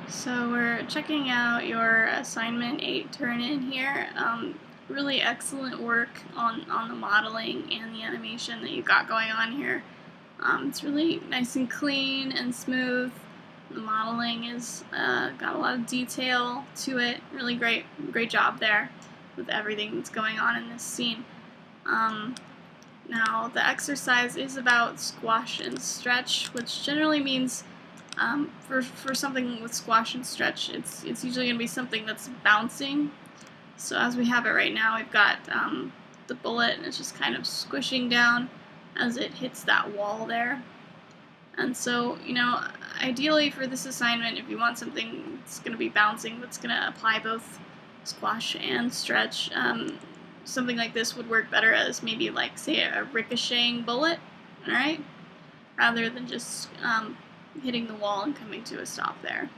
So we're checking out your assignment 8 turn-in here. Really excellent work on the modeling and the animation that you got going on here. It's really nice and clean and smooth. The modeling is got a lot of detail to it. Really great job there with everything that's going on in this scene. Now the exercise is about squash and stretch, which generally means for something with squash and stretch, it's usually going to be something that's bouncing. So as we have it right now, we've got the bullet, and it's just kind of squishing down as it hits that wall there. And so, ideally for this assignment, if you want something that's going to be bouncing, that's going to apply both squash and stretch, something like this would work better as maybe like, say, a ricocheting bullet, alright? Rather than just hitting the wall and coming to a stop there.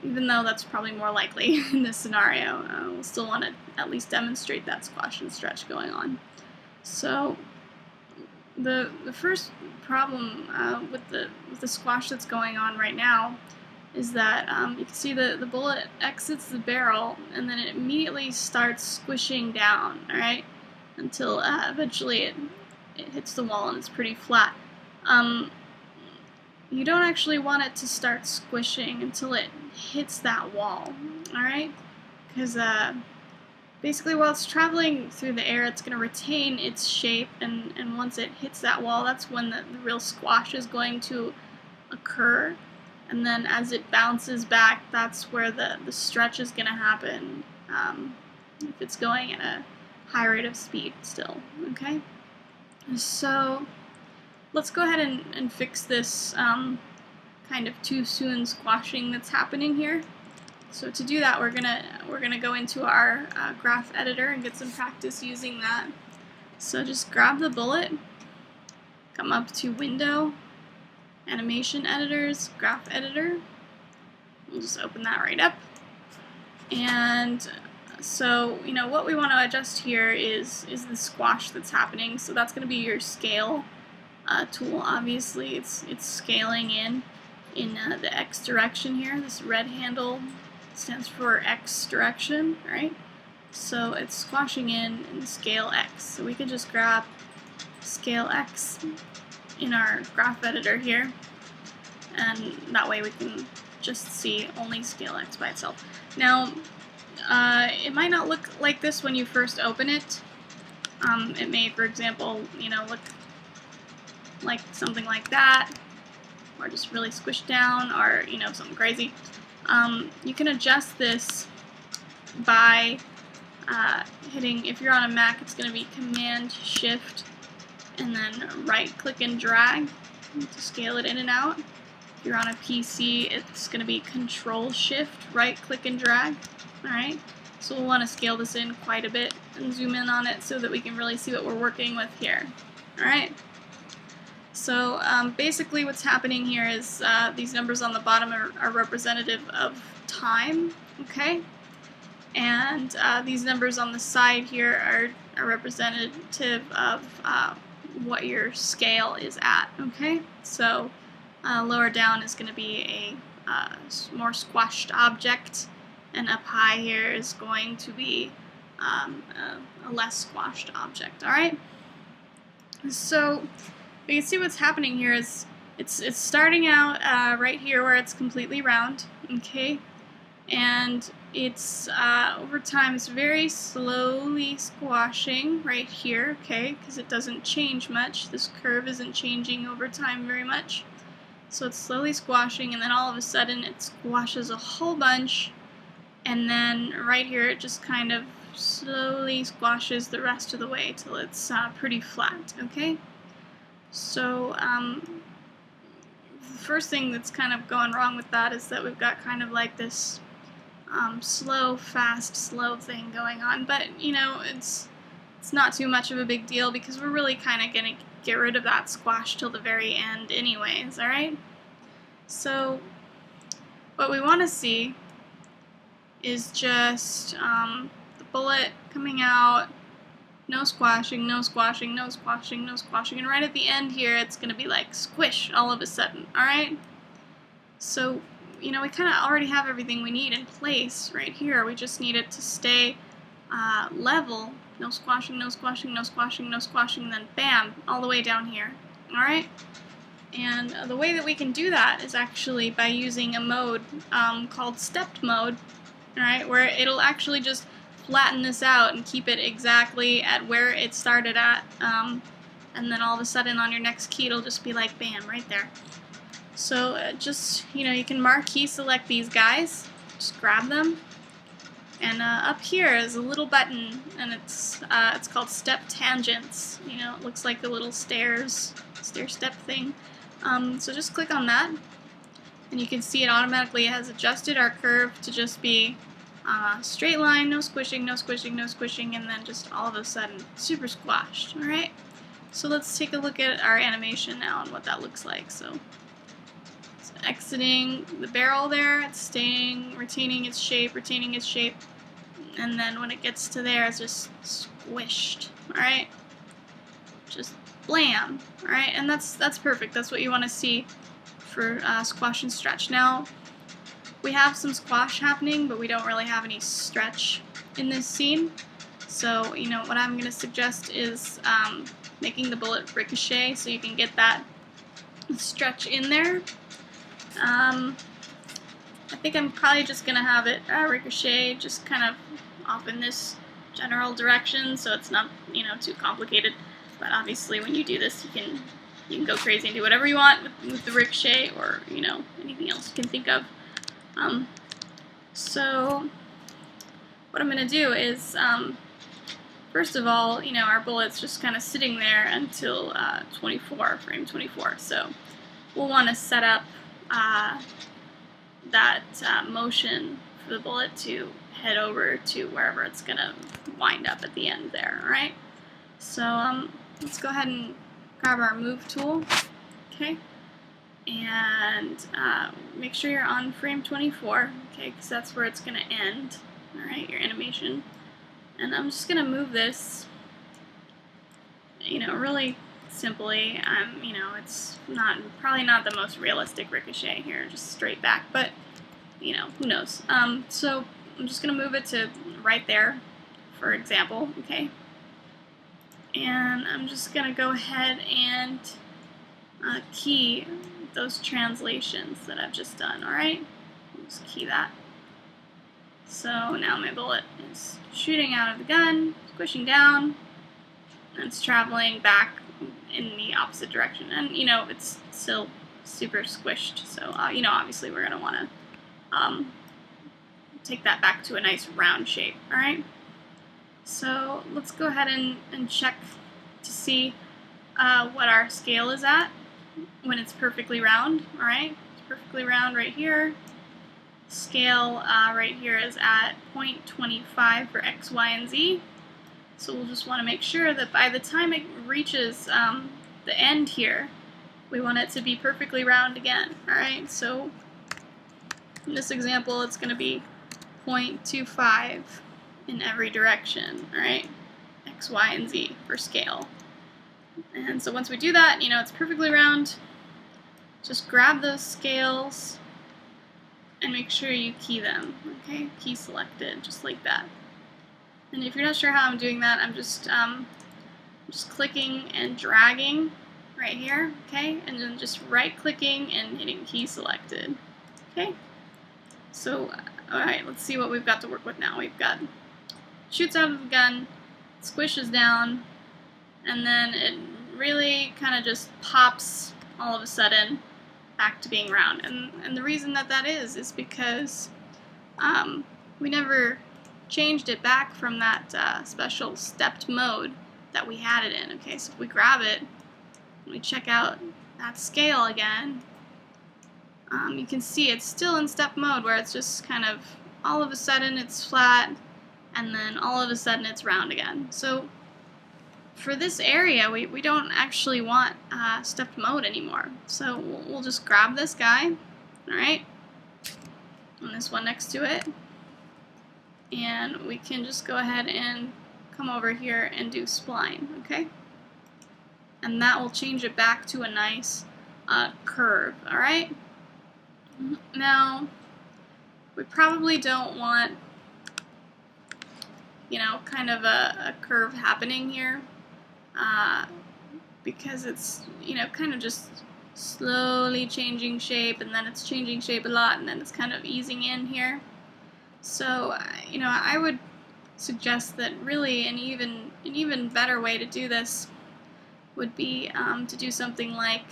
Even though that's probably more likely in this scenario, we'll still want to at least demonstrate that squash and stretch going on. So the first problem with the squash that's going on right now is that you can see the bullet exits the barrel and then it immediately starts squishing down, alright, until eventually it hits the wall and it's pretty flat. You don't actually want it to start squishing until it hits that wall, alright? Because basically while it's traveling through the air, it's going to retain its shape, and once it hits that wall, that's when the real squash is going to occur. And then as it bounces back, that's where the stretch is going to happen, if it's going at a high rate of speed still, okay? So let's go ahead and fix this kind of too soon squashing that's happening here. So to do that, we're gonna go into our graph editor and get some practice using that. So just grab the bullet, come up to Window, Animation Editors, Graph Editor. We'll just open that right up. And so what we want to adjust here is the squash that's happening. So that's going to be your scale tool. Obviously it's scaling in the X direction here. This red handle stands for X direction, right? So it's squashing in scale X. So we can just grab scale X in our graph editor here, and that way we can just see only scale X by itself. Now it might not look like this when you first open it. It may, for example, look like something like that, or just really squished down, or something crazy. You can adjust this by hitting, if you're on a Mac, it's going to be Command Shift and then right click and drag to scale it in and out. If you're on a PC, it's going to be Control Shift, right click and drag. Alright, so we'll want to scale this in quite a bit and zoom in on it so that we can really see what we're working with here. Alright. So basically what's happening here is these numbers on the bottom are representative of time, okay? And these numbers on the side here are representative of what your scale is at, okay? So lower down is going to be a more squashed object, and up high here is going to be a less squashed object, alright? So you can see what's happening here is it's starting out right here where it's completely round, okay, and it's over time it's very slowly squashing right here, okay, because it doesn't change much. This curve isn't changing over time very much, so it's slowly squashing, and then all of a sudden it squashes a whole bunch, and then right here it just kind of slowly squashes the rest of the way till it's pretty flat, okay? So the first thing that's kind of going wrong with that is that we've got kind of like this slow, fast, slow thing going on, but it's not too much of a big deal because we're really kind of going to get rid of that squash till the very end anyways, alright? So what we want to see is just the bullet coming out, no squashing, no squashing, no squashing, no squashing, and right at the end here it's going to be like squish all of a sudden, alright? So you know, we kind of already have everything we need in place right here. We just need it to stay level. No squashing, no squashing, no squashing, no squashing, and then bam, all the way down here. Alright? And the way that we can do that is actually by using a mode called stepped mode, alright, where it'll actually just flatten this out and keep it exactly at where it started at, and then all of a sudden on your next key it'll just be like bam, right there. So just, you know, you can marquee select these guys, just grab them, and up here is a little button, and it's called step tangents. You know, it looks like a little stair step thing. So just click on that, and you can see it automatically has adjusted our curve to just be straight line, no squishing, no squishing, no squishing, and then just all of a sudden super squashed. Alright? So let's take a look at our animation now and what that looks like. So it's exiting the barrel there, it's staying, retaining its shape, and then when it gets to there, it's just squished. Alright? Just blam. Alright? And that's perfect. That's what you want to see for squash and stretch. Now, we have some squash happening, but we don't really have any stretch in this scene. So, you know, what I'm going to suggest is making the bullet ricochet so you can get that stretch in there. I think I'm probably just going to have it ricochet just kind of off in this general direction, so it's not, you know, too complicated. But obviously when you do this, you can go crazy and do whatever you want with the ricochet, or, you know, anything else you can think of. So what I'm going to do is, first of all, you know, our bullet's just kind of sitting there until frame 24. So we'll want to set up that motion for the bullet to head over to wherever it's going to wind up at the end there, alright? So let's go ahead and grab our move tool, okay? And make sure you're on frame 24, okay, because that's where it's going to end, alright, your animation. And I'm just going to move this, you know, really simply. You know, it's probably not the most realistic ricochet here, just straight back, but, you know, who knows. So I'm just going to move it to right there, for example, okay? And I'm just going to go ahead and key those translations that I've just done, alright? Just key that. So now my bullet is shooting out of the gun, squishing down, and it's traveling back in the opposite direction. And, you know, it's still super squished, so, you know, obviously we're going to want to take that back to a nice round shape, alright? So let's go ahead and check to see what our scale is at when it's perfectly round, alright? It's perfectly round right here. Scale right here is at 0.25 for X, Y, and Z. So we'll just want to make sure that by the time it reaches the end here, we want it to be perfectly round again, alright? So in this example, it's going to be 0.25 in every direction, alright? X, Y, and Z for scale. And so once we do that, you know, it's perfectly round. Just grab those scales and make sure you key them, okay? Key selected, just like that. And if you're not sure how I'm doing that, I'm just clicking and dragging right here, okay? And then just right-clicking and hitting key selected, okay? So, alright, let's see what we've got to work with now. We've got shoots out of the gun, squishes down, and then it really kind of just pops all of a sudden back to being round. And the reason that is because we never changed it back from that special stepped mode that we had it in. Okay, so if we grab it and we check out that scale again, you can see it's still in step mode where it's just kind of all of a sudden it's flat and then all of a sudden it's round again. So for this area, we don't actually want stepped mode anymore. So we'll just grab this guy, alright, and this one next to it, and we can just go ahead and come over here and do spline, okay? And that will change it back to a nice curve, alright? Now, we probably don't want, kind of a curve happening here, because it's, kind of just slowly changing shape, and then it's changing shape a lot, and then it's kind of easing in here. So, I would suggest that really an even better way to do this would be to do something like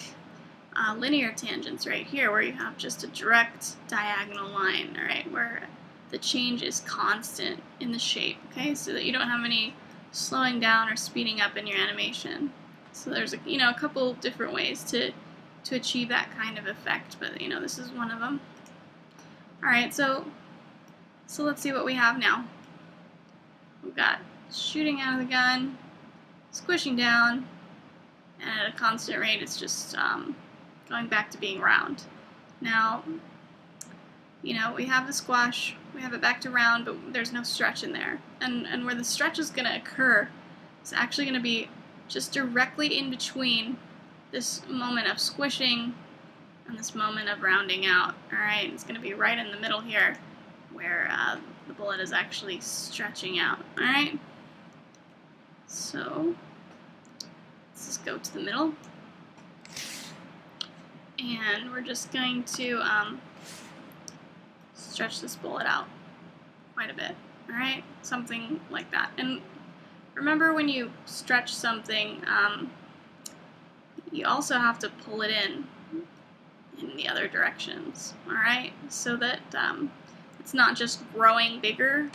linear tangents right here, where you have just a direct diagonal line, all right, where the change is constant in the shape, okay, so that you don't have any slowing down or speeding up in your animation. So there's a couple different ways to achieve that kind of effect, but this is one of them. All right, so let's see what we have now. We've got shooting out of the gun, squishing down, and at a constant rate, it's just going back to being round. Now, we have the squash, we have it back to round, but there's no stretch in there. And where the stretch is going to occur is actually going to be just directly in between this moment of squishing and this moment of rounding out. All right, it's going to be right in the middle here, where the bullet is actually stretching out. All right, so let's just go to the middle, and we're just going to stretch this bullet out quite a bit. All right, something like that. And remember, when you stretch something, you also have to pull it in the other directions. All right, so that it's not just growing bigger.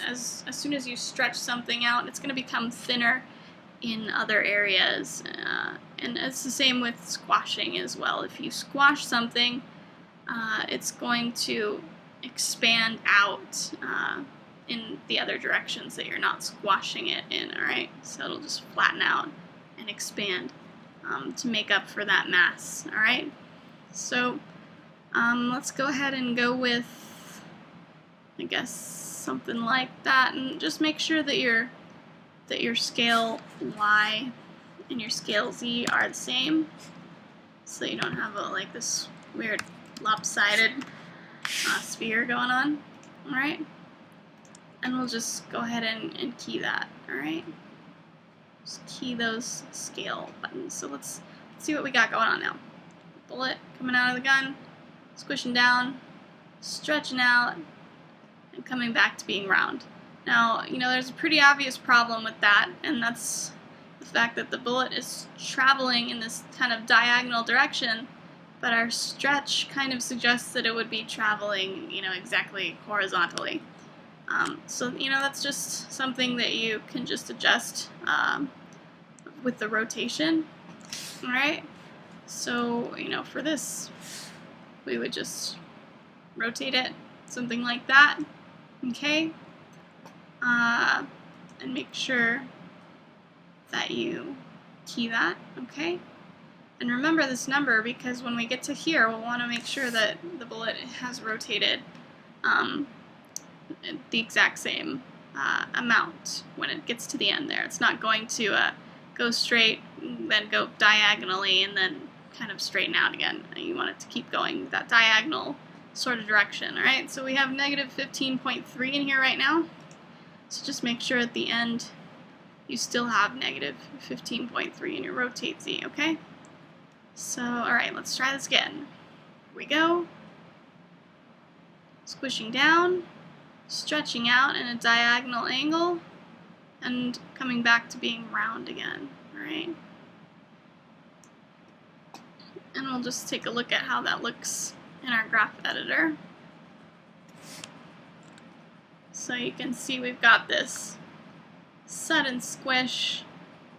As soon as you stretch something out, it's going to become thinner in other areas. And it's the same with squashing as well. If you squash something, it's going to expand out in the other directions that you're not squashing it in, all right? So it'll just flatten out and expand to make up for that mass, all right? So let's go ahead and go with, I guess, something like that, and just make sure that your scale Y and your scale Z are the same, so you don't have like this weird lopsided sphere going on. All right, and we'll just go ahead and key that. All right, just key those scale buttons. So let's see what we got going on now. Bullet coming out of the gun, squishing down, stretching out, and coming back to being round. Now, there's a pretty obvious problem with that, and that's the fact that the bullet is traveling in this kind of diagonal direction, but our stretch kind of suggests that it would be traveling, exactly horizontally. So, that's just something that you can just adjust with the rotation, all right? So, for this, we would just rotate it, something like that, okay? And make sure that you key that, okay? And remember this number, because when we get to here, we'll want to make sure that the bullet has rotated the exact same amount when it gets to the end there. It's not going to go straight, then go diagonally, and then kind of straighten out again. You want it to keep going that diagonal sort of direction, all right? So we have negative 15.3 in here right now. So just make sure at the end you still have negative 15.3 in your rotate Z, okay? So, all right, let's try this again. Here we go. Squishing down, stretching out in a diagonal angle, and coming back to being round again, all right? And we'll just take a look at how that looks in our graph editor. So you can see we've got this sudden squish,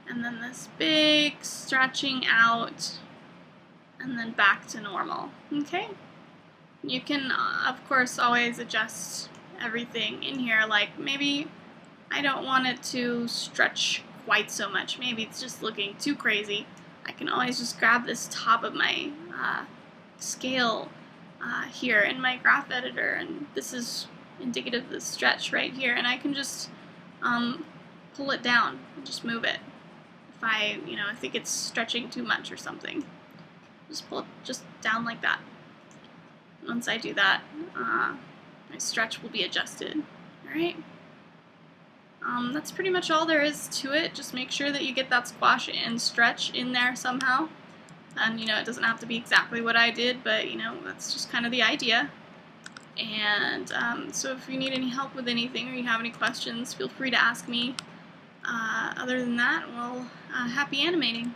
and then this big stretching out, and then back to normal, okay? You can, of course, always adjust everything in here, like maybe I don't want it to stretch quite so much. Maybe it's just looking too crazy. I can always just grab this top of my scale here in my graph editor, and this is indicative of the stretch right here, and I can just pull it down and just move it if I think it's stretching too much or something. Just pull it just down like that. Once I do that, my stretch will be adjusted. Alright? That's pretty much all there is to it. Just make sure that you get that squash and stretch in there somehow. And, you know, it doesn't have to be exactly what I did, but, you know, that's just kind of the idea. And so if you need any help with anything or you have any questions, feel free to ask me. Other than that, well, happy animating.